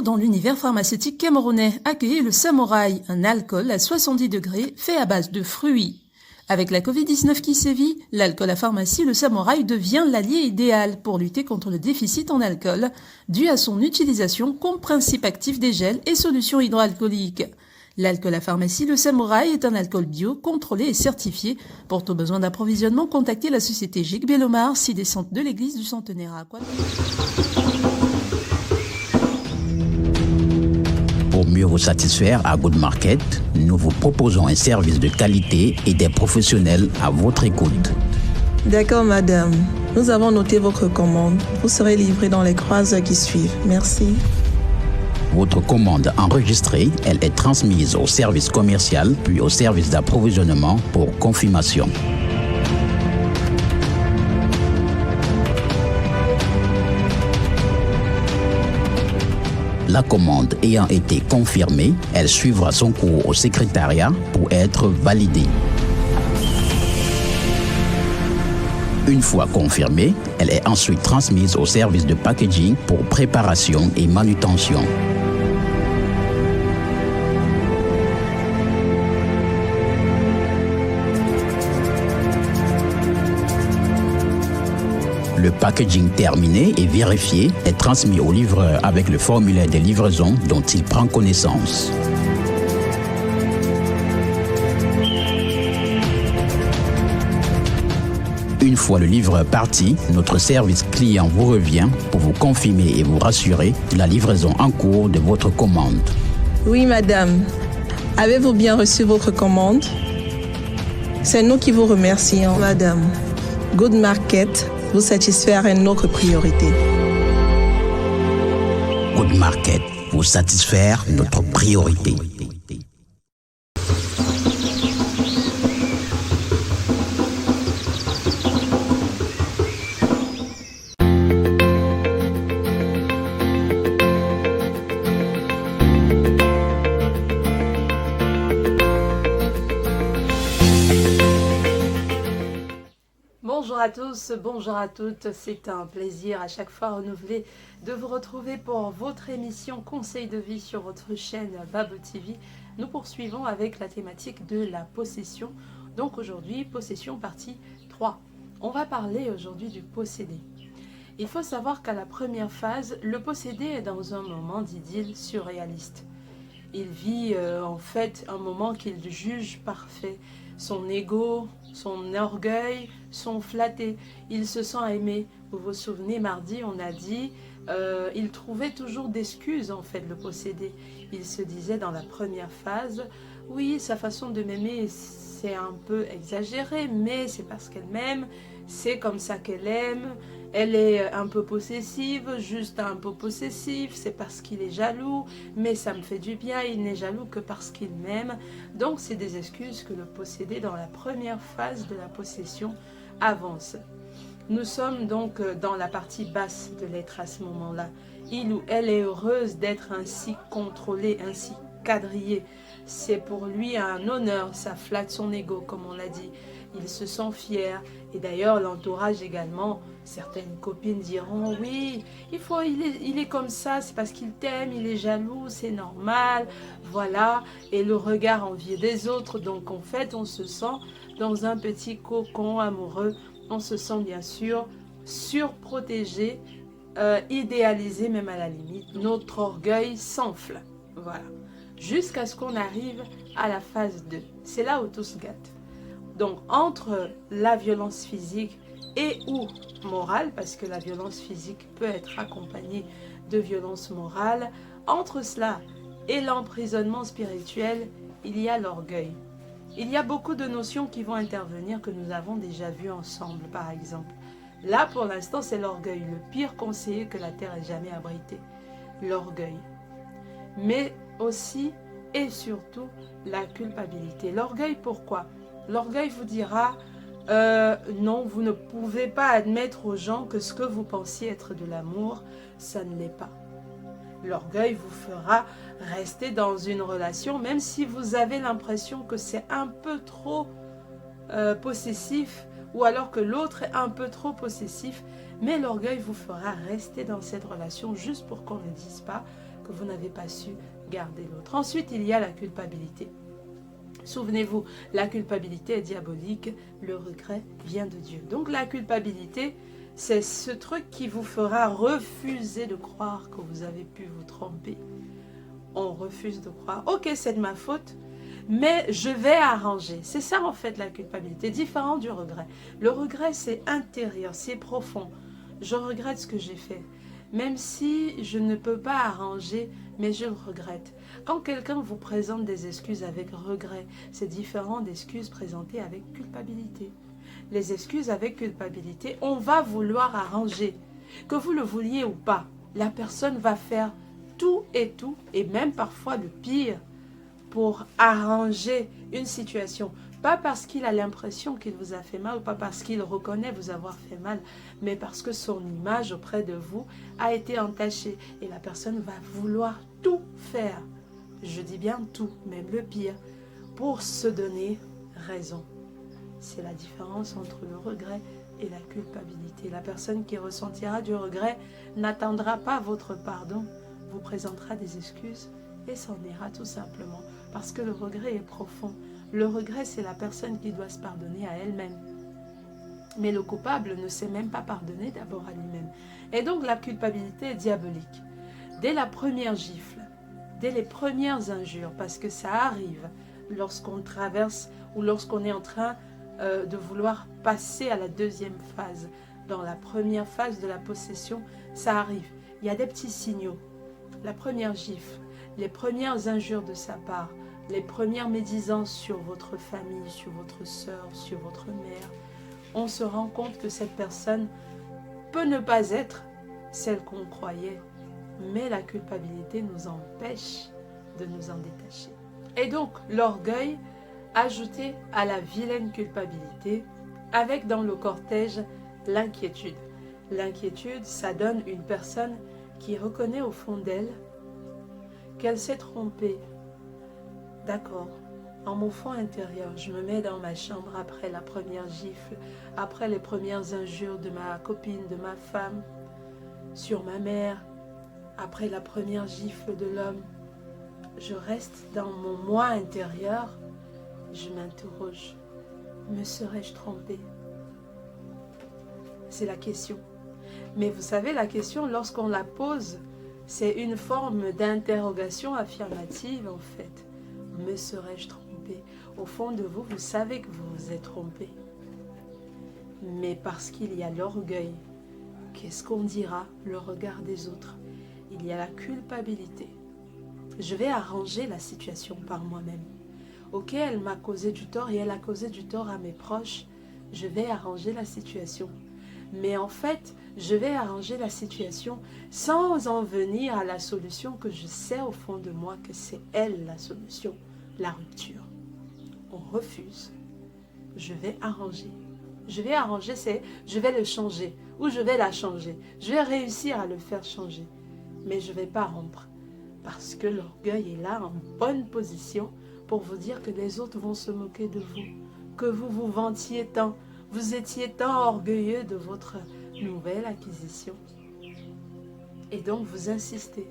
dans l'univers pharmaceutique camerounais. Accueillez le Samouraï, un alcool à 70 degrés fait à base de fruits. Avec la Covid-19 qui sévit, l'alcool à pharmacie, le Samouraï devient l'allié idéal pour lutter contre le déficit en alcool, dû à son utilisation comme principe actif des gels et solutions hydroalcooliques. L'alcool à pharmacie, le Samouraï, est un alcool bio, contrôlé et certifié. Pour tout besoin d'approvisionnement, contactez la société Gic Bellomar, 6 descente de l'église du Centenaire à Aqua. Pour mieux vous satisfaire à Good Market, nous vous proposons un service de qualité et des professionnels à votre écoute. D'accord, madame. Nous avons noté votre commande. Vous serez livré dans les 3 heures qui suivent. Merci. Votre commande enregistrée, elle est transmise au service commercial puis au service d'approvisionnement pour confirmation. La commande ayant été confirmée, elle suivra son cours au secrétariat pour être validée. Une fois confirmée, elle est ensuite transmise au service de packaging pour préparation et manutention. Le packaging terminé et vérifié est transmis au livreur avec le formulaire de livraison dont il prend connaissance. Une fois le livreur parti, notre service client vous revient pour vous confirmer et vous rassurer de la livraison en cours de votre commande. Oui, madame. Avez-vous bien reçu votre commande? C'est nous qui vous remercions, madame. Good Market, vous satisfaire est notre priorité. Good Market, vous satisfaire notre priorité. Bonjour à tous, bonjour à toutes, c'est un plaisir à chaque fois renouvelé de vous retrouver pour votre émission Conseil de vie sur votre chaîne Babo TV. Nous poursuivons avec la thématique de la possession. Donc aujourd'hui, possession partie 3. On va parler aujourd'hui du possédé. Il faut savoir qu'à la première phase, le possédé est dans un moment d'idylle surréaliste. Il vit en fait un moment qu'il juge parfait. Son ego, son orgueil sont flattés. Il se sent aimé. Vous vous souvenez, mardi, on a dit, il trouvait toujours d'excuses en fait, le possédé. Il se disait dans la première phase, oui, sa façon de m'aimer, c'est un peu exagéré, mais c'est parce qu'elle m'aime, c'est comme ça qu'elle aime. Elle est un peu possessive, juste un peu possessif, c'est parce qu'il est jaloux, mais ça me fait du bien, il n'est jaloux que parce qu'il m'aime. Donc c'est des excuses que le possédé dans la première phase de la possession avance. Nous sommes donc dans la partie basse de l'être à ce moment-là. Il ou elle est heureuse d'être ainsi contrôlée, ainsi quadrillée. C'est pour lui un honneur, ça flatte son ego comme on l'a dit. Il se sent fier et d'ailleurs l'entourage également, certaines copines diront oui, il est comme ça, c'est parce qu'il t'aime, il est jaloux, c'est normal, voilà, et le regard envieux des autres, donc en fait on se sent dans un petit cocon amoureux, on se sent bien sûr surprotégé, idéalisé même à la limite, notre orgueil s'enfle, voilà, jusqu'à ce qu'on arrive à la phase 2, c'est là où tout se gâte. Donc, entre la violence physique et ou morale, parce que la violence physique peut être accompagnée de violence morale, entre cela et l'emprisonnement spirituel, il y a l'orgueil. Il y a beaucoup de notions qui vont intervenir que nous avons déjà vues ensemble, par exemple. Là, pour l'instant, c'est l'orgueil, le pire conseiller que la terre ait jamais abrité. L'orgueil. Mais aussi et surtout, la culpabilité. L'orgueil, pourquoi ? L'orgueil vous dira, non, vous ne pouvez pas admettre aux gens que ce que vous pensiez être de l'amour, ça ne l'est pas. L'orgueil vous fera rester dans une relation, même si vous avez l'impression que c'est un peu trop possessif, ou alors que l'autre est un peu trop possessif, mais l'orgueil vous fera rester dans cette relation juste pour qu'on ne dise pas que vous n'avez pas su garder l'autre. Ensuite, il y a la culpabilité. Souvenez-vous, la culpabilité est diabolique, le regret vient de Dieu. Donc la culpabilité, c'est ce truc qui vous fera refuser de croire que vous avez pu vous tromper. On refuse de croire, ok, c'est de ma faute, mais je vais arranger. C'est ça en fait la culpabilité, différent du regret. Le regret, c'est intérieur, c'est profond. Je regrette ce que j'ai fait, même si je ne peux pas arranger, mais je le regrette. Quand quelqu'un vous présente des excuses avec regret, c'est différent d'excuses présentées avec culpabilité. Les excuses avec culpabilité, on va vouloir arranger. Que vous le vouliez ou pas, la personne va faire tout, et même parfois le pire, pour arranger une situation. Pas parce qu'il a l'impression qu'il vous a fait mal, ou pas parce qu'il reconnaît vous avoir fait mal, mais parce que son image auprès de vous a été entachée. Et la personne va vouloir tout faire, je dis bien tout, même le pire, pour se donner raison. C'est la différence entre le regret et la culpabilité. La personne qui ressentira du regret n'attendra pas votre pardon, vous présentera des excuses et s'en ira tout simplement. Parce que le regret est profond. Le regret, c'est la personne qui doit se pardonner à elle-même. Mais le coupable ne sait même pas pardonner d'abord à lui-même. Et donc la culpabilité est diabolique. Dès la première gifle, dès les premières injures, parce que ça arrive lorsqu'on traverse ou lorsqu'on est en train de vouloir passer à la deuxième phase. Dans la première phase de la possession, ça arrive. Il y a des petits signaux. La première gifle, les premières injures de sa part, les premières médisances sur votre famille, sur votre sœur, sur votre mère, on se rend compte que cette personne peut ne pas être celle qu'on croyait, mais la culpabilité nous empêche de nous en détacher. Et donc, l'orgueil, ajouté à la vilaine culpabilité, avec dans le cortège l'inquiétude. L'inquiétude, ça donne une personne qui reconnaît au fond d'elle qu'elle s'est trompée. D'accord, en mon fond intérieur, je me mets dans ma chambre après la première gifle, après les premières injures de ma copine, de ma femme, sur ma mère, après la première gifle de l'homme. Je reste dans mon moi intérieur, je m'interroge, me serais-je trompée? C'est la question. Mais vous savez, la question, lorsqu'on la pose, c'est une forme d'interrogation affirmative en fait. Me serais-je trompée? Au fond de vous, vous savez que vous vous êtes trompé. Mais parce qu'il y a l'orgueil, qu'est-ce qu'on dira? Le regard des autres. Il y a la culpabilité. Je vais arranger la situation par moi-même. Ok, elle m'a causé du tort et elle a causé du tort à mes proches. Je vais arranger la situation. Mais en fait, je vais arranger la situation sans en venir à la solution que je sais au fond de moi que c'est elle la solution, la rupture. On refuse. Je vais arranger. Je vais arranger, c'est je vais le changer ou je vais la changer. Je vais réussir à le faire changer. Mais je ne vais pas rompre. Parce que l'orgueil est là en bonne position pour vous dire que les autres vont se moquer de vous. Que vous vous vantiez tant. Vous étiez tant orgueilleux de votre nouvelle acquisition. Et donc vous insistez.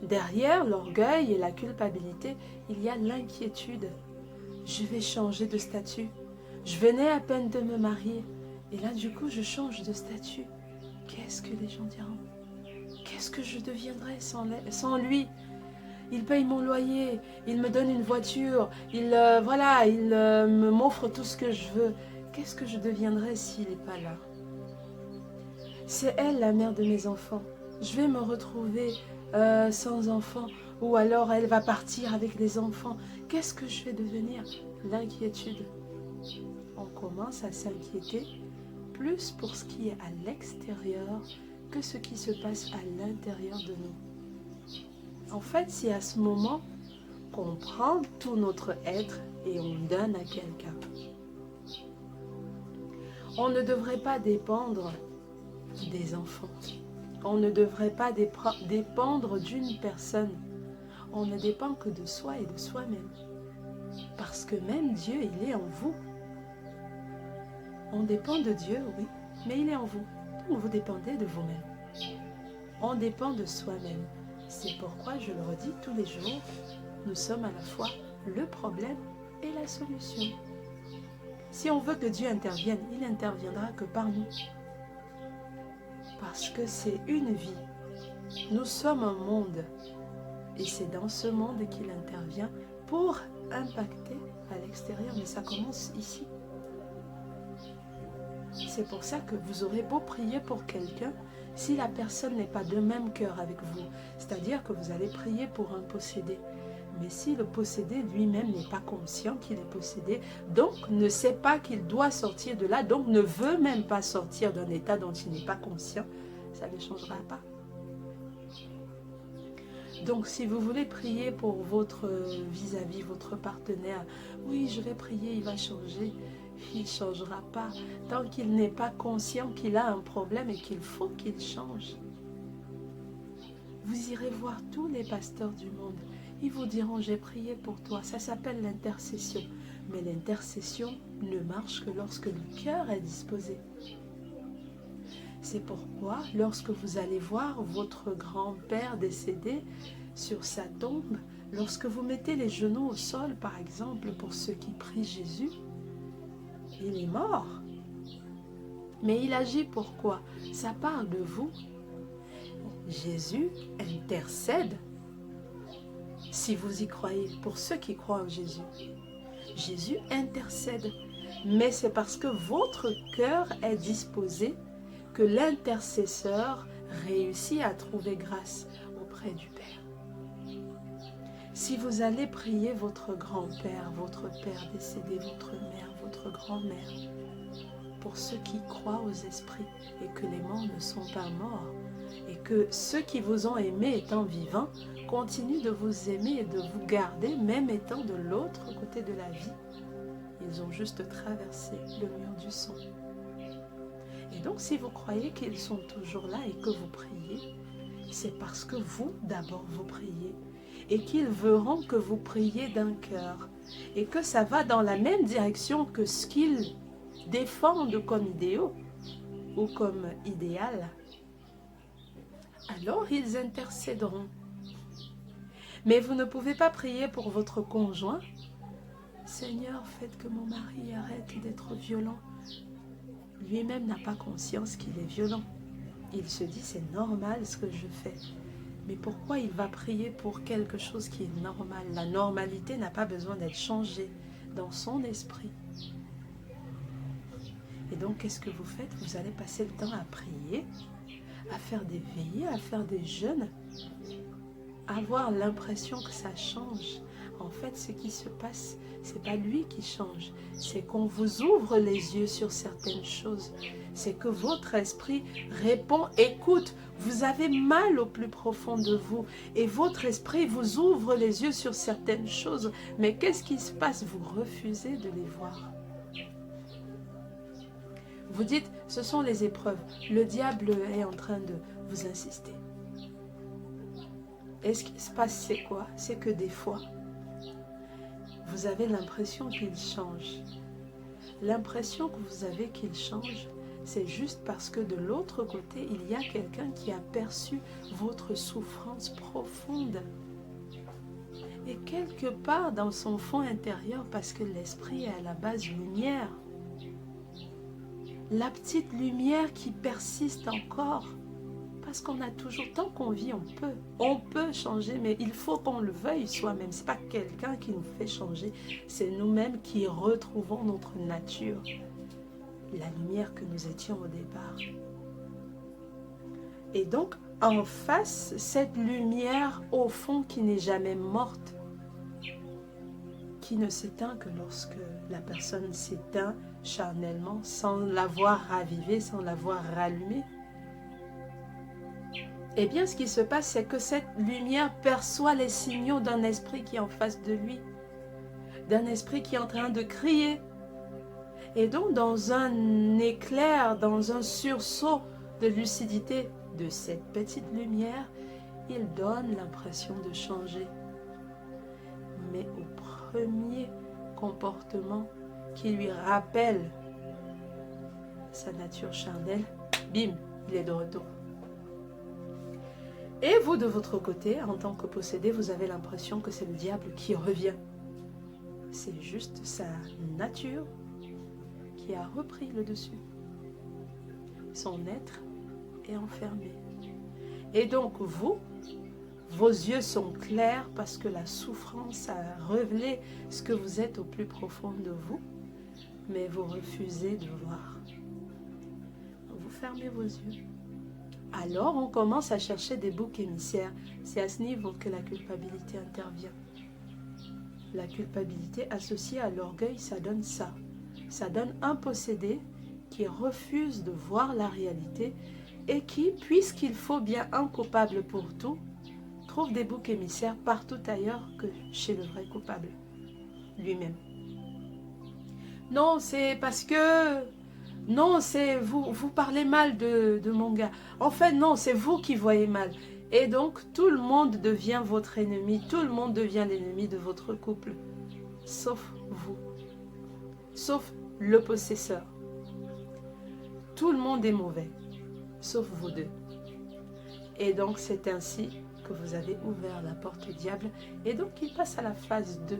Derrière l'orgueil et la culpabilité, il y a l'inquiétude. Je vais changer de statut. Je venais à peine de me marier. Et là, du coup, je change de statut. Qu'est-ce que les gens diront? Qu'est-ce que je deviendrais sans lui? Il paye mon loyer, il me donne une voiture, il m'offre tout ce que je veux. Qu'est-ce que je deviendrais s'il n'est pas là? C'est elle la mère de mes enfants. Je vais me retrouver sans enfants, ou alors elle va partir avec les enfants. Qu'est-ce que je vais devenir? L'inquiétude. On commence à s'inquiéter plus pour ce qui est à l'extérieur que ce qui se passe à l'intérieur de nous. En fait, c'est à ce moment qu'on prend tout notre être et on donne à quelqu'un. On ne devrait pas dépendre des enfants. On ne devrait pas dépendre d'une personne. On ne dépend que de soi et de soi-même. Parce que même Dieu, il est en vous. On dépend de Dieu, oui, mais il est en vous. Donc vous dépendez de vous-même. On dépend de soi-même. C'est pourquoi je le redis tous les jours, nous sommes à la fois le problème et la solution. Si on veut que Dieu intervienne, il n'interviendra que par nous. Parce que c'est une vie. Nous sommes un monde. Et c'est dans ce monde qu'il intervient pour impacter à l'extérieur. Mais ça commence ici. C'est pour ça que vous aurez beau prier pour quelqu'un, si la personne n'est pas de même cœur avec vous, c'est-à-dire que vous allez prier pour un possédé. Mais si le possédé lui-même n'est pas conscient qu'il est possédé, donc ne sait pas qu'il doit sortir de là, donc ne veut même pas sortir d'un état dont il n'est pas conscient, ça ne changera pas. Donc si vous voulez prier pour votre vis-à-vis, votre partenaire, oui, je vais prier, il va changer. Il ne changera pas tant qu'il n'est pas conscient qu'il a un problème et qu'il faut qu'il change. Vous irez voir tous les pasteurs du monde. Ils vous diront, j'ai prié pour toi. Ça s'appelle l'intercession. Mais l'intercession ne marche que lorsque le cœur est disposé. C'est pourquoi, lorsque vous allez voir votre grand-père décédé sur sa tombe, lorsque vous mettez les genoux au sol, par exemple, pour ceux qui prient Jésus, il est mort. Mais il agit pourquoi? Ça parle de vous. Jésus intercède. Si vous y croyez, pour ceux qui croient en Jésus, Jésus intercède. Mais c'est parce que votre cœur est disposé que l'intercesseur réussit à trouver grâce auprès du Père. Si vous allez prier votre grand-père, votre père décédé, votre mère, votre grand-mère, pour ceux qui croient aux esprits et que les morts ne sont pas morts, et que ceux qui vous ont aimé étant vivants continuent de vous aimer et de vous garder, même étant de l'autre côté de la vie. Ils ont juste traversé le mur du son. Et donc, si vous croyez qu'ils sont toujours là et que vous priez, c'est parce que vous, d'abord, vous priez et qu'ils verront que vous priez d'un cœur et que ça va dans la même direction que ce qu'ils défendent comme idéaux ou comme idéal. Alors, ils intercéderont. Mais vous ne pouvez pas prier pour votre conjoint. Seigneur, faites que mon mari arrête d'être violent. Lui-même n'a pas conscience qu'il est violent. Il se dit, c'est normal ce que je fais. Mais pourquoi il va prier pour quelque chose qui est normal? La normalité n'a pas besoin d'être changée dans son esprit. Et donc, qu'est-ce que vous faites? Vous allez passer le temps à prier, à faire des veillées, à faire des jeûnes, avoir l'impression que ça change. En fait, ce qui se passe, c'est pas lui qui change, c'est qu'on vous ouvre les yeux sur certaines choses. C'est que votre esprit répond, écoute, vous avez mal au plus profond de vous et votre esprit vous ouvre les yeux sur certaines choses. Mais qu'est-ce qui se passe? Vous refusez de les voir. Vous dites, ce sont les épreuves. Le diable est en train de vous insister. Et ce qui se passe, c'est quoi? C'est que des fois, vous avez l'impression qu'il change. L'impression que vous avez qu'il change, c'est juste parce que de l'autre côté, il y a quelqu'un qui a perçu votre souffrance profonde. Et quelque part dans son fond intérieur, parce que l'esprit est à la base lumière, la petite lumière qui persiste encore, parce qu'on a toujours, tant qu'on vit, on peut changer, mais il faut qu'on le veuille soi-même. Ce n'est pas quelqu'un qui nous fait changer, c'est nous-mêmes qui retrouvons notre nature, la lumière que nous étions au départ. Et donc, en face, cette lumière au fond qui n'est jamais morte, qui ne s'éteint que lorsque la personne s'éteint charnellement, sans l'avoir ravivée, sans l'avoir rallumée. Eh bien, ce qui se passe, c'est que cette lumière perçoit les signaux d'un esprit qui est en face de lui, d'un esprit qui est en train de crier. Et donc, dans un éclair, dans un sursaut de lucidité de cette petite lumière, il donne l'impression de changer. Mais au premier comportement qui lui rappelle sa nature charnelle, bim, il est de retour. Et vous, de votre côté, en tant que possédé, vous avez l'impression que c'est le diable qui revient. C'est juste sa nature qui a repris le dessus. Son être est enfermé. Et donc vous, vos yeux sont clairs parce que la souffrance a révélé ce que vous êtes au plus profond de vous, mais vous refusez de voir. Vous fermez vos yeux. Alors on commence à chercher des boucs émissaires. C'est à ce niveau que la culpabilité intervient. La culpabilité associée à l'orgueil, ça donne ça. Ça donne un possédé qui refuse de voir la réalité et qui, puisqu'il faut bien un coupable pour tout, trouve des boucs émissaires partout ailleurs que chez le vrai coupable, lui-même. Non, c'est parce que... Non, c'est vous parlez mal de mon gars. En fait, non, c'est vous qui voyez mal. Et donc, tout le monde devient votre ennemi. Tout le monde devient l'ennemi de votre couple. Sauf vous. Sauf le possesseur. Tout le monde est mauvais. Sauf vous deux. Et donc, c'est ainsi que vous avez ouvert la porte au diable. Et donc, il passe à la phase 2.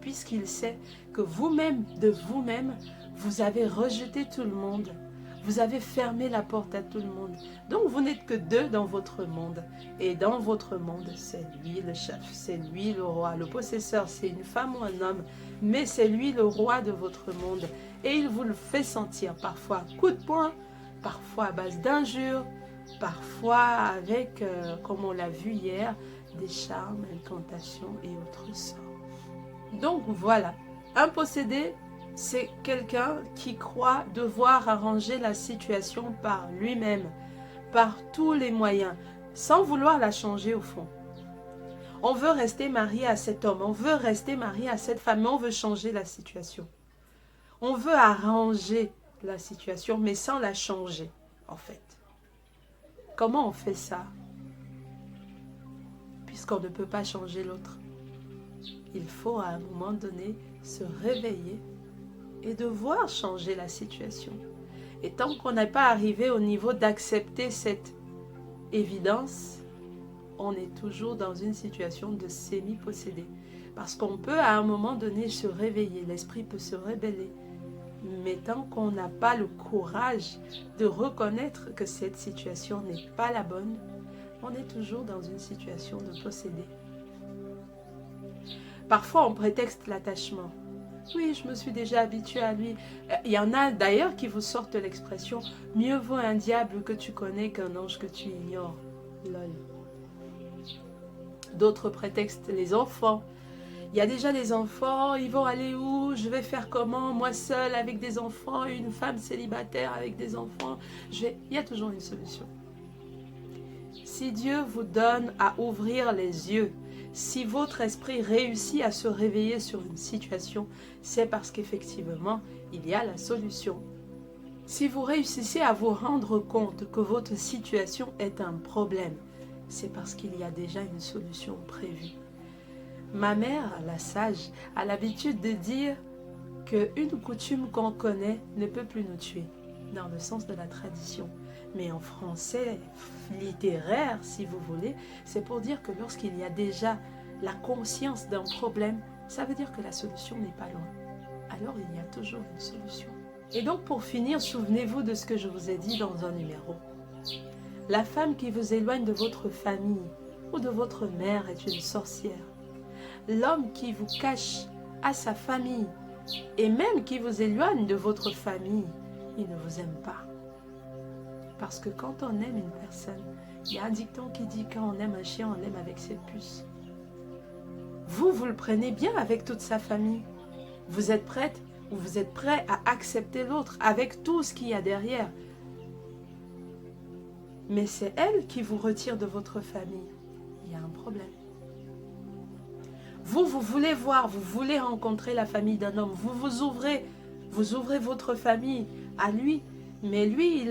Puisqu'il sait que vous-même, de vous-même, vous avez rejeté tout le monde. Vous avez fermé la porte à tout le monde. Donc, vous n'êtes que deux dans votre monde. Et dans votre monde, c'est lui le chef, c'est lui le roi. Le possesseur, c'est une femme ou un homme, mais c'est lui le roi de votre monde. Et il vous le fait sentir parfois à coups de poing, parfois à base d'injures, parfois avec, comme on l'a vu hier, des charmes, incantations et autres sorts. Donc voilà, un possédé, c'est quelqu'un qui croit devoir arranger la situation par lui-même, par tous les moyens, sans vouloir la changer au fond. On veut rester marié à cet homme, on veut rester marié à cette femme, mais on veut changer la situation. On veut arranger la situation, mais sans la changer, en fait. Comment on fait ça? Puisqu'on ne peut pas changer l'autre. Il faut à un moment donné se réveiller et devoir changer la situation. Et tant qu'on n'est pas arrivé au niveau d'accepter cette évidence, on est toujours dans une situation de semi-possédé. Parce qu'on peut à un moment donné se réveiller, l'esprit peut se rébeller. Mais tant qu'on n'a pas le courage de reconnaître que cette situation n'est pas la bonne, on est toujours dans une situation de possédé. Parfois, on prétexte l'attachement. Oui, je me suis déjà habituée à lui. Il y en a d'ailleurs qui vous sortent l'expression « Mieux vaut un diable que tu connais qu'un ange que tu ignores. » Lol. D'autres prétextent les enfants. Il y a déjà des enfants, ils vont aller où? Je vais faire comment? Moi seule avec des enfants, une femme célibataire avec des enfants. Il y a toujours une solution. Si Dieu vous donne à ouvrir les yeux, si votre esprit réussit à se réveiller sur une situation, c'est parce qu'effectivement, il y a la solution. Si vous réussissez à vous rendre compte que votre situation est un problème, c'est parce qu'il y a déjà une solution prévue. Ma mère, la sage, a l'habitude de dire qu'une coutume qu'on connaît ne peut plus nous tuer, dans le sens de la tradition. Mais en français littéraire, si vous voulez, c'est pour dire que lorsqu'il y a déjà la conscience d'un problème, ça veut dire que la solution n'est pas loin. Alors il y a toujours une solution. Et donc pour finir, souvenez-vous de ce que je vous ai dit dans un numéro. La femme qui vous éloigne de votre famille ou de votre mère est une sorcière. L'homme qui vous cache à sa famille et même qui vous éloigne de votre famille, il ne vous aime pas. Parce que quand on aime une personne, il y a un dicton qui dit quand on aime un chien, on l'aime avec ses puces. Vous le prenez bien avec toute sa famille. Vous êtes prête ou vous êtes prêt à accepter l'autre avec tout ce qu'il y a derrière. Mais c'est elle qui vous retire de votre famille. Il y a un problème. Vous voulez voir, vous voulez rencontrer la famille d'un homme. Vous ouvrez votre famille à lui. Mais lui,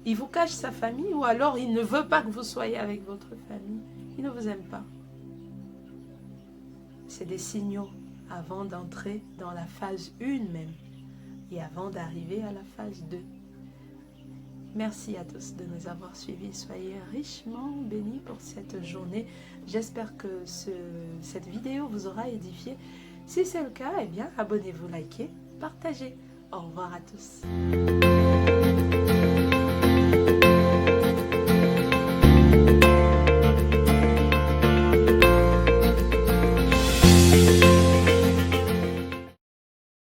il vous cache sa famille ou alors il ne veut pas que vous soyez avec votre famille. Il ne vous aime pas. C'est des signaux avant d'entrer dans la phase 1 même et avant d'arriver à la phase 2. Merci à tous de nous avoir suivis. Soyez richement bénis pour cette journée. J'espère que cette vidéo vous aura édifié. Si c'est le cas, eh bien, abonnez-vous, likez, partagez. Au revoir à tous.